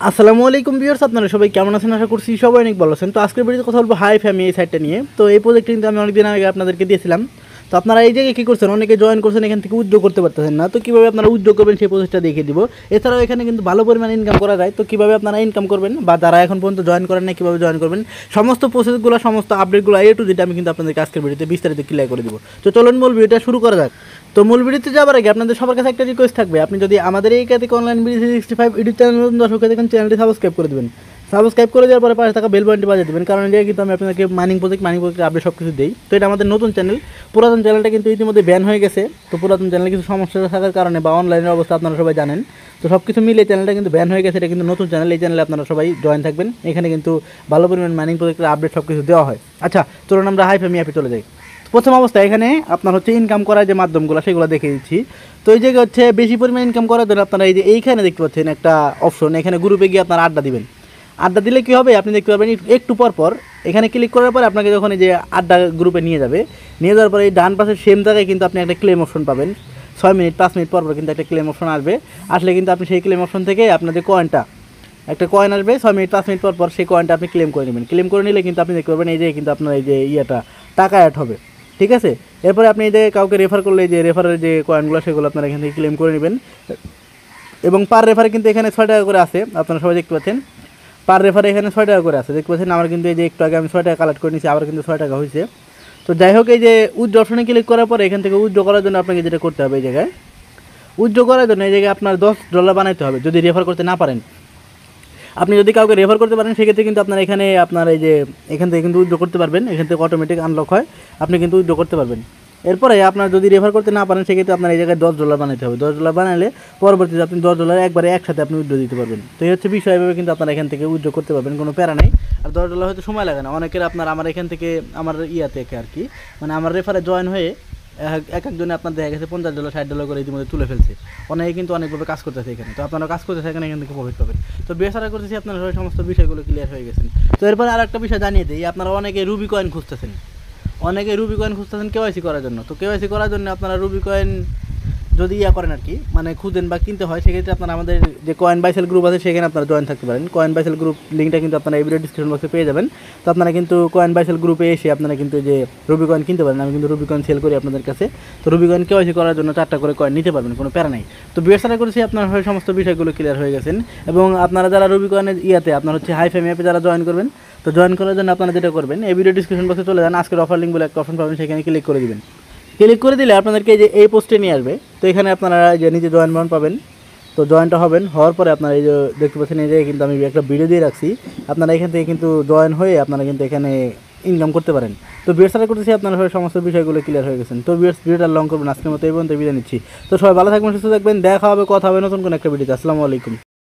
আসসালামু আলাইকুম ভিউয়ার্স, আপনারা সবাই কেমন আছেন? আশা করছি সবাই অনেক ভালো আছেন। তো আজকের ভিডিওতে কথা বলবো হাই ফ্যামি এই সাইটটা নিয়ে। তো এই প্রজেক্টটা কিন্তু আমি অনেকদিন আগে আপনাদেরকে দিয়েছিলাম। তো আপনারা এই জায়গায় কী করছেন, অনেকে জয়েন করছেন, এখান থেকে উদ্যোগ করতে পারতেছেন না। তো কীভাবে আপনারা উদ্যোগ করবেন সেই প্রসেসটা দেখিয়ে দিব। এছাড়াও এখানে কিন্তু ভালো পরিমাণে ইনকাম করা যায়। তো কীভাবে আপনারা ইনকাম করবেন বা যারা এখন পর্যন্ত জয়েন করেন না কীভাবে জয়েন করবেন, সমস্ত প্রসেসগুলো, সমস্ত আপডেটগুলো যেটা আমি কিন্তু আপনাদেরকে আজকের ভিডিওতে বিস্তারিত ক্লিয়ার করে দিব। তো চলুন মূল ভিডিওটা শুরু করা যাক। তো মূল ভিডিওতে যাবার আগে আপনাদের সবার কাছে একটা রিকোয়েস্ট থাকবে, আপনি যদি আমাদের এই একাধিক অনলাইন বিডি 365 ইউটিউব চ্যানেল নতুন দর্শক হয়ে দেখেন, চ্যানেলটি সাবস্ক্রাইব করে দেবেন। সাবস্ক্রাইব করে দেওয়ার পরে পাশে থাকা বেল বাটনটি বাজিয়ে দেবেন, কারণ এটা কিন্তু আমি আপনাদেরকে মাইনিং প্রজেক্টের আপডেট সব কিছু দিই। তো এটা আমাদের নতুন চ্যানেল। পুরাতন চ্যানেলটা কিন্তু ইতিমধ্যে ব্যান হয়ে গেছে। তো পুরাতন চ্যানেলে কিছু সমস্যা থাকার কারণে বা অনলাইনের অবস্থা আপনারা সবাই জানেন। তো সব কিছু মিলে চ্যানেলটা কিন্তু ব্যান হয়ে গেছে। এটা কিন্তু নতুন চ্যানেল। এই চ্যানেলে আপনারা সবাই জয়েন থাকবেন। এখানে কিন্তু ভালো পরিমাণ মাইনিং প্রজেক্টের আপডেট সব কিছু দেওয়া হয়। আচ্ছা, চলুন আমরা হাই ফ্যামি অ্যাপে চলে যাই। প্রথম অবস্থায় এখানে আপনার হচ্ছে ইনকাম করার যে মাধ্যমগুলো সেগুলো দেখে দিচ্ছি। তো এই জায়গায় হচ্ছে বেশি পরিমাণ ইনকাম করার জন্য আপনারা এই যে এইখানে দেখতে পাচ্ছেন একটা অপশন, এখানে গ্রুপে গিয়ে আপনারা আড্ডা দিবেন। আড্ডা দিলে কী হবে, আপনি দেখতে পারবেন একটু পর এখানে ক্লিক করার পর আপনাকে যখন এই যে আড্ডা গ্রুপে নিয়ে যাবে, নিয়ে যাওয়ার পরে এই ডান পাশের সেম জায়গায় কিন্তু আপনি একটা ক্লেম অপশন পাবেন। 6 মিনিট 5 মিনিট পর কিন্তু একটা ক্লেম অপশন আসলে কিন্তু আপনি সেই ক্লেম অপশন থেকে আপনাদের একটা কয়েন আসবে। 6 মিনিট 5 মিনিট পর সেই কয়েনটা আপনি ক্লেম করে নেবেন। ক্লেম করে নিলে কিন্তু আপনি দেখতে পারবেন এই যে কিন্তু আপনার এই যে টাকা অ্যাড হবে। ঠিক আছে, এরপরে আপনি এই যে কাউকে রেফার করলে যে রেফারের যে কয়েনগুলো সেগুলো আপনারা এখান থেকে ক্লেম করে নেবেন। এবং পার রেফারে কিন্তু এখানে 6 টাকা করে আছে, আপনারা সবাই দেখতে পাচ্ছেন। পার রেফারে এখানে 6 টাকা করে আছে, দেখতে পাচ্ছেন। আমার কিন্তু এই যে একটু আগে আমি 6 টাকা কালেক্ট করে নিয়েছি, আবার কিন্তু 6 টাকা হয়েছে। তো যাই হোক, এই যে উইথড্র অপশনে ক্লিক করার পরে এখান থেকে উইথড্র করার জন্য আপনাকে যেটা করতে হবে, এই জায়গায় উইথড্র করার জন্য এই জায়গায় আপনার $10 বানাইতে হবে। যদি রেফার করতে না পারেন, আপনি যদি কাউকে রেফার করতে পারেন সেক্ষেত্রে কিন্তু আপনার এখানে আপনার এই যে এখান থেকে কিন্তু উইথড্র করতে পারবেন। এখান থেকে অটোমেটিক আনলক হয়, আপনি কিন্তু উইথড্র করতে পারবেন। এরপরে আপনার যদি রেফার করতে না পারেন সেক্ষেত্রে আপনার এই জায়গায় $10 বানাতে হবে। $10 বানালে পরবর্তীতে আপনি $10 একবারে একসাথে আপনি উইথড্র দিতে পারবেন। তো এই হচ্ছে বিষয়, এভাবে কিন্তু আপনারা এখান থেকে উইথড্র করতে পারবেন, কোনো প্যারা নেই। আর $10 হয়তো সময় লাগে না অনেকের। আমার এখান থেকে আমার থেকে আর কি, মানে আমার রেফারে জয়েন হয়ে একজনে আপনার দেখা গেছে $50 $60 করে ইতিমধ্যে তুলে ফেলছে। অনেকে কিন্তু অনেকভাবে কাজ করতেছে এখানে। তো আপনারা কাজ করতে থাকেন, এখান থেকে প্রফিট পাবেন। তো বেসারা করতেছি আপনারা সবাই সমস্ত বিষয়গুলো ক্লিয়ার হয়ে গেছেন। তো এরপরে আর একটা বিষয় জানিয়ে দিই, আপনারা অনেকে রুবি কয়েন খুঁজতেছেন। কেওয়াইসি করার জন্য। তো কেওয়াইসি করার জন্য আপনারা রুবি কয়েন যদি করেন আর কি, মানে খুঁজেন বা কিনতে হয়, সেক্ষেত্রে আপনারা আমাদের যে কয়েন বাইসেল গ্রুপ আছে সেখানে আপনারা জয়েন থাকতে পারেন। কয়েন বাইসেল গ্রুপ লিঙ্কটা কিন্তু আপনারা এই ভিডিও ডিসক্রিপশন বক্সে পেয়ে যাবেন। তো আপনারা কিন্তু কয়েন বাইসেল গ্রুপে এসে আপনারা কিন্তু যে রুবি কয়েন কিনতে পারেন। আমি কিন্তু রুবি কয়েন সেল করি আপনাদের কাছে। তো রুবি কয়েন কেওয়াইসি করার জন্য 4টা করে কয়েন নিতে পারবেন, কোনো প্যারা নাই। তো বিবেচনা করেছি আপনার হয়ে সমস্ত বিষয়গুলো ক্লিয়ার হয়ে গেছেন। এবং আপনারা যারা রুবি কয়েনের আপনার হচ্ছে হাই ফ্যামি অ্যাপে যারা জয়েন করবেন, তো জয়েন করার জন্য আপনারা যেটা করবেন, এই ভিডিও ডিসক্রিপশন বক্সে চলে যান। আজকের অফার লিঙ্ক বলে একটা অপশন পাবেন, সেখানে ক্লিক করে দিবেন। ক্লিক করে দিলে আপনাদেরকে এই পোস্টে নিয়ে আসবে। তো এখানে আপনারা যে নিজে জয়েন বাটন পাবেন। তো জয়েনটা হওয়ার পরে আপনারা এই যে দেখতে পাচ্ছেন, এই জায়গায় কিন্তু আমি একটা ভিডিও দিয়ে রাখছি। আপনারা এখান থেকে কিন্তু জয়েন হয়ে আপনারা কিন্তু এখানে ইনকাম করতে পারেন। তো বিএসআর করতেছি আপনারা সবাই সমস্ত বিষয়গুলো ক্লিয়ার হয়ে গেছেন। তো ভিডিওটা লং করবেন, আজকের মতো এই পর্যন্ত বিদায় নিচ্ছি। তো সবাই ভালো থাকবেন, সুস্থ থাকবেন। দেখা হবে, কথা হবে নতুন কোনো একটা ভিডিওতে। আসসালামু আলাইকুম।